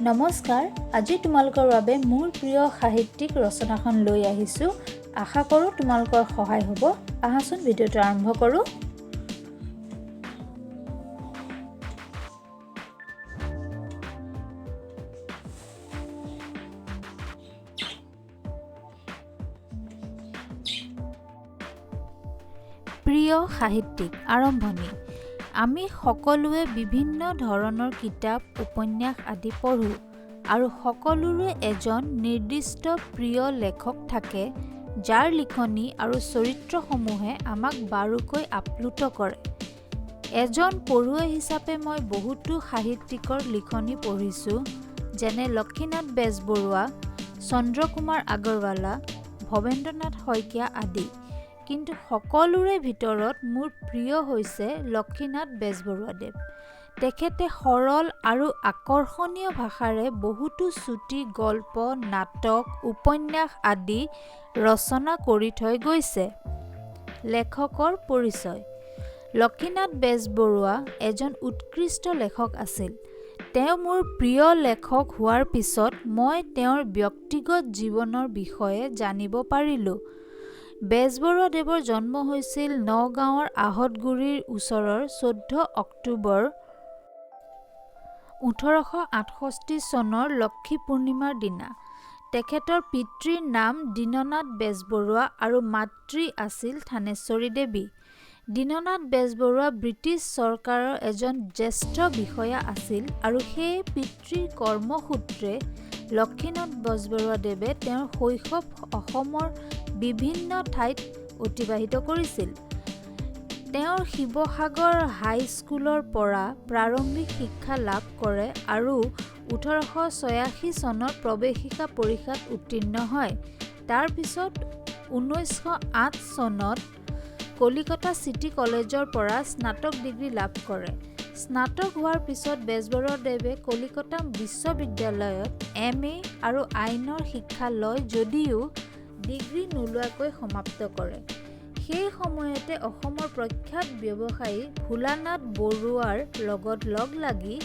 নমস্কাৰ, আজি তোমালোকৰ বাবে মোৰ প্ৰিয় সাহিত্যিক ৰচনাখন লৈ আহিছোঁ। আশা কৰোঁ তোমালোকৰ সহায় হ'ব। আহাচোন ভিডিঅ'টো আৰম্ভ কৰোঁ। প্ৰিয় সাহিত্যিক আৰম্ভণি। আমি সকলোৱে বিভিন্ন ধৰণৰ কিতাপ, উপন্যাস আদি পঢ়োঁ আৰু সকলোৰে এজন নিৰ্দিষ্ট প্ৰিয় লেখক থাকে, যাৰ লিখনি আৰু চৰিত্ৰসমূহে আমাক বাৰুকৈ আপ্লুত কৰে। এজন পঢ়ুৱৈ হিচাপে মই বহুতো সাহিত্যিকৰ লিখনি পঢ়িছোঁ, যেনে লক্ষীনাথ বেজবৰুৱা, চন্দ্ৰকুমাৰ আগৰৱালা, ভৱেন্দ্ৰনাথ শইকীয়া আদি। কিন্তু সকলোৰে ভিতৰত মোৰ প্ৰিয় হৈছে লক্ষীনাথ বেজবৰুৱাদেৱ। তেখেতে সৰল আৰু আকৰ্ষণীয় ভাষাৰে বহুতো চুটি গল্প, নাটক, উপন্যাস আদি ৰচনা কৰি থৈ গৈছে। লেখকৰ পৰিচয়। লক্ষীনাথ বেজবৰুৱা এজন উৎকৃষ্ট লেখক আছিল। তেওঁ মোৰ প্ৰিয় লেখক হোৱাৰ পিছত মই তেওঁৰ ব্যক্তিগত জীৱনৰ বিষয়ে জানিব পাৰিলোঁ। বেজবৰুৱাদেৱৰ জন্ম হৈছিল নগাঁৱৰ আহতগুৰিৰ ওচৰৰ 14 অক্টোবৰ 1868 চনৰ লক্ষী পূৰ্ণিমাৰ দিনা। তেখেতৰ পিতৃৰ নাম দীননাথ বেজবৰুৱা আৰু মাতৃ আছিল থানেশ্বৰী দেৱী। দীননাথ বেজবৰুৱা ব্ৰিটিছ চৰকাৰৰ এজন জ্যেষ্ঠ বিষয়া আছিল আৰু সেয়ে পিতৃৰ কৰ্মসূত্ৰে লক্ষীনাথ বেজবৰুৱাদেৱে তেওঁৰ শৈশৱ অসমৰ বিভিন্ন ঠাইত অতিবাহিত কৰিছিল। তেওঁ শিৱসাগৰ হাইস্কুলৰ পৰা প্ৰাৰম্ভিক শিক্ষা লাভ কৰে আৰু 1886 চনত প্ৰৱেশিকা পৰীক্ষাত উত্তীৰ্ণ হয়। তাৰ পিছত 1908 চনত কলিকতা চিটি কলেজৰ পৰা স্নাতক ডিগ্ৰী লাভ কৰে। স্নাতক হোৱাৰ পিছত বেজবৰুৱাদেৱে কলিকতা বিশ্ববিদ্যালয়ত MA আৰু আইনৰ শিক্ষা লয় যদিও ডিগ্ৰী নোলোৱাকৈ সমাপ্ত কৰে। সেই সময়তে অসমৰ প্ৰখ্যাত ব্যৱসায়ী ভোলানাথ বৰুৱাৰ লগত লগ লাগি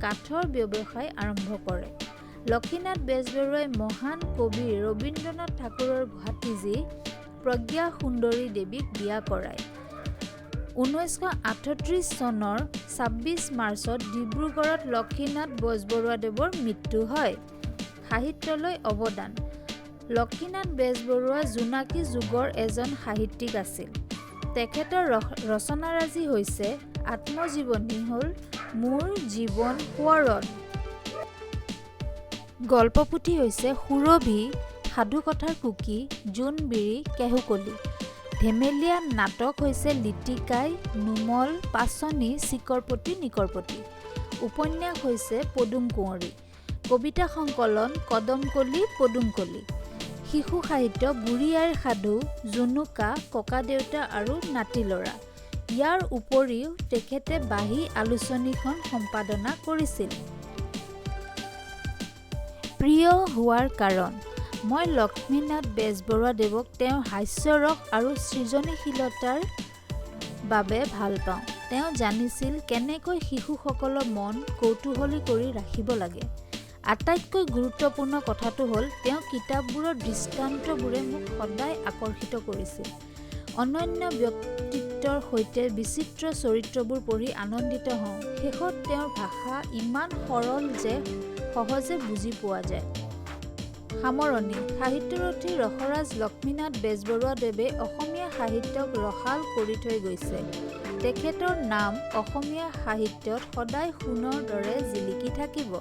কাঠৰ ব্যৱসায় আৰম্ভ কৰে। লক্ষীনাথ বেজবৰুৱাই মহান কবি ৰবীন্দ্ৰনাথ ঠাকুৰৰ ভাতিজী প্ৰজ্ঞা সুন্দৰী দেৱীক বিয়া কৰায়। 1938 চনৰ 26 মাৰ্চত ডিব্ৰুগড়ত লক্ষীনাথ বেজবৰুৱাদেৱৰ মৃত্যু হয়। সাহিত্যলৈ অৱদান। লক্ষীনাথ বেজবৰুৱা জোনাকী যুগৰ এজন সাহিত্যিক আছিল। তেখেতৰ ৰচনাৰাজি হৈছে আত্মজীৱনী হ'ল মোৰ জীৱন সোঁৱৰণ, গল্পপুথি হৈছে সুৰভি, সাধুকথাৰ কুকি, জোনবিৰি, কেহুকলি। ধেমেলীয়া নাটক হৈছে লিটিকাই, নুমল, পাচনি, চিকৰপতি, নিকৰপতি। উপন্যাস হৈছে পদুম কুঁৱৰী। কবিতা সংকলন কদমকলি, পদুমকলি। শিশু সাহিত্য বুঢ়ী আইৰ সাধু, জুনুকা, ককাদেউতা আৰু নাতিলৰা। ইয়াৰ উপৰিও তেখেতে বাঁহী আলোচনীখন সম্পাদনা কৰিছিল। প্ৰিয় হোৱাৰ কাৰণ। মই লক্ষ্মীনাথ বেজবৰুৱাদেৱক তেওঁৰ হাস্যৰস আৰু সৃজনীশীলতাৰ বাবে ভাল পাওঁ। তেওঁ জানিছিল কেনেকৈ শিশুসকলৰ মন কৌতূহলী কৰি ৰাখিব লাগে। আটাইতকৈ গুৰুত্বপূৰ্ণ কথাটো হ'ল তেওঁৰ কিতাপবোৰৰ দৃষ্টান্তবোৰে মোক সদায় আকৰ্ষিত কৰিছিল। অনন্য ব্যক্তিত্বৰ সৈতে বিচিত্ৰ চৰিত্ৰবোৰ পঢ়ি আনন্দিত হওঁ। শেষত তেওঁৰ ভাষা ইমান সৰল যে সহজে বুজি পোৱা যায়। সামৰণি। সাহিত্যৰথী ৰসৰাজ লক্ষ্মীনাথ বেজবৰুৱাদেৱে অসমীয়া সাহিত্যক ৰসাল কৰি থৈ গৈছে। তেখেতৰ নাম অসমীয়া সাহিত্যত সদায় সোণৰ দৰে জিলিকি থাকিব।